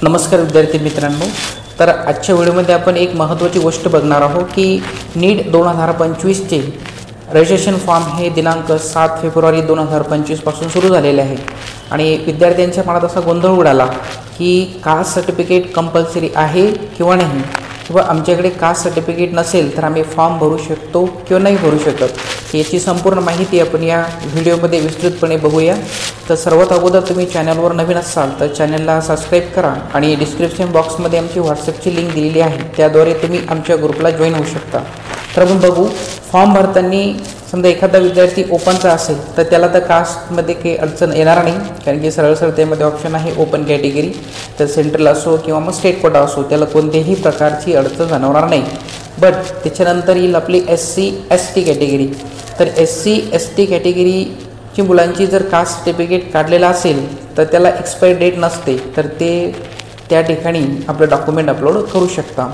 नमस्कार विद्यार्थी मित्रांनो, तर आजच्या व्हिडिओमध्ये आपण एक महत्त्वाची गोष्ट बघणार आहोत की नीट 2025चे रजिस्ट्रेशन फॉर्म हे दिनांक 7 फेब्रुवारी 2025 पासून सुरू झालेले आहे आणि विद्यार्थ्यांच्या मनात असा गोंधळ उडाला की कास्ट सर्टिफिकेट कंपल्सरी आहे किंवा नाही, किंवा आमच्याकडे कास्ट सर्टिफिकेट नसेल तर आम्ही फॉर्म भरू शकतो किंवा नाही भरू शकत। याची संपूर्ण माहिती आपण या व्हिडिओमध्ये विस्तृतपणे बघूया। तर सर्वात अगोदर तुम्ही चॅनलवर नवीन असाल तर चॅनलला सबस्क्राईब करा आणि डिस्क्रिप्शन बॉक्समध्ये आमची व्हॉट्सअपची लिंक दिलेली आहे, त्याद्वारे तुम्ही आमच्या ग्रुपला जॉईन होऊ शकता। तर आपण बघू, फॉर्म भरताना समजा एखादा विद्यार्थी ओपनचा असेल तर त्याला तर कास्टमध्ये काही अडचण येणार नाही, कारण की सरळ त्यामध्ये ऑप्शन आहे ओपन कॅटेगरी। तर सेंट्रल असो किंवा मग स्टेट कोटा असो त्याला कोणत्याही प्रकारची अडचण जाणवणार नाही। बट त्याच्यानंतर येईल आपली SC ST कॅटेगरी। तर SC ST कॅटेगरीची मुलांची जर कास्ट सर्टिफिकेट काढलेला असेल तर त्याला एक्सपायरी डेट नसते, तर ते त्या ठिकाणी आपलं डॉक्युमेंट अपलोड करू शकता।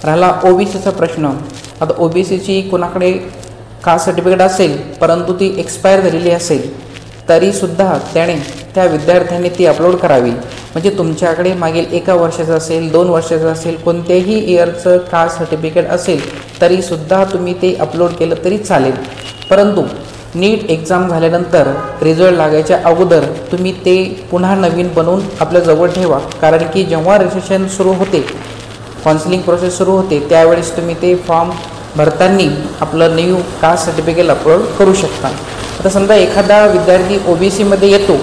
राहिला OBCचा प्रश्न। आता OBCची कोणाकडे कास्ट सर्टिफिकेट असेल परंतु ती एक्सपायर झालेली असेल तरीसुद्धा त्या विद्यार्थ्यांनी ती अपलोड करावी। म्हणजे तुमच्याकडे मागील 1 वर्षाचं असेल, 2 वर्षाचं असेल, कोणत्याही इयरचं कास्ट सर्टिफिकेट असेल तरीसुद्धा तुम्ही ते अपलोड केलं तरी चालेल। परंतु नीट एक्झाम झाल्यानंतर रिझल्ट लागायच्या अगोदर तुम्ही ते पुन्हा नवीन बनवून आपल्याजवळ ठेवा, कारण की जेव्हा रजिस्ट्रेशन सुरू होते, काउन्सिलिंग प्रोसेस सुरू होते त्यावेळेस तुम्ही ते फॉर्म भरताना आपलं न्यू कास्ट सर्टिफिकेट अपलोड करू शकता। आता समजा एखादा विद्यार्थी OBCमध्ये येतो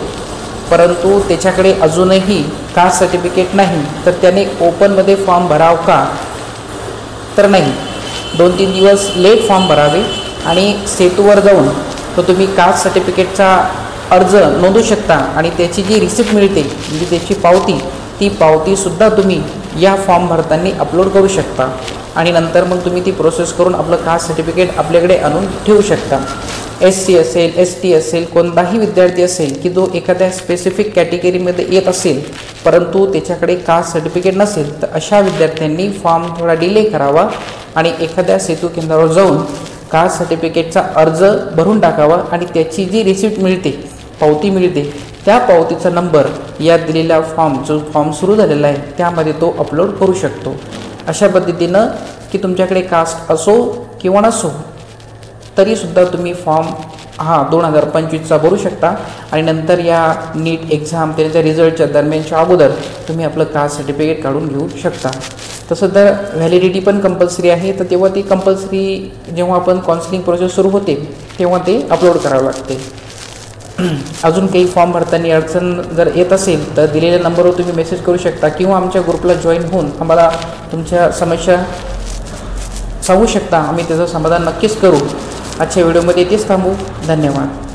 परंतु त्याच्याकडे अजूनही कास्ट सर्टिफिकेट नाही, तर त्याने ओपनमध्ये फॉर्म भराव का? तर नाही, 2-3 दिवस लेट फॉर्म भरावे आणि सेतूवर जाऊन तो तुम्ही कास्ट सर्टिफिकेटचा अर्ज नोंदवू शकता आणि त्याची जी रिसिप्ट मिळते म्हणजे त्याची पावती, ती पावतीसुद्धा तुम्ही या फॉर्म भरताना अपलोड करू शकता आणि नंतर मग तुम्ही ती प्रोसेस करून आपलं कास्ट सर्टिफिकेट आपल्याकडे आणून ठेवू शकता। SC असेल, ST असेल, कोणताही विद्यार्थी असेल की जो एखाद्या स्पेसिफिक कॅटेगरीमध्ये येत असेल परंतु त्याच्याकडे कास्ट सर्टिफिकेट नसेल, तर अशा विद्यार्थ्यांनी फॉर्म थोडा डिले करावा आणि एखाद्या सेतू केंद्रावर जाऊन कास्ट सर्टिफिकेटचा अर्ज भरून टाकावा आणि त्याची जी रिसिप्ट मिळते, पावती मिळते, त्या पावतीचा नंबर या दिलेल्या जो फॉर्म सुरू झालेला आहे त्यामध्ये तो अपलोड करू शकतो। अशा पद्धतीनं की तुमच्याकडे कास्ट असो किंवा नसो तरीसुद्धा तुम्ही फॉर्म 2025चा भरू शकता आणि नंतर या नीट एक्झाम त्याच्या रिझल्टच्या दरम्यानच्या अगोदर तुम्ही आपलं कास्ट सर्टिफिकेट काढून घेऊ शकता। तसं तर व्हॅलिडिटी पण कंपल्सरी आहे, तर तेव्हा ती कंपल्सरी जेव्हा आपण काउन्सिलिंग प्रोसेस सुरू होते तेव्हा ते अपलोड करावं लागते। अजून काही फॉर्म भरताना अडचण जर येत असेल तर दिलेल्या नंबरवर तुम्ही मेसेज करू शकता किंवा आमच्या ग्रुपला जॉईन होऊन आम्हाला तुमच्या समस्या सांगू शकता, आम्ही त्याचं समाधान नक्कीच करू। आजच्या व्हिडिओमध्ये इथेच थांबू। धन्यवाद।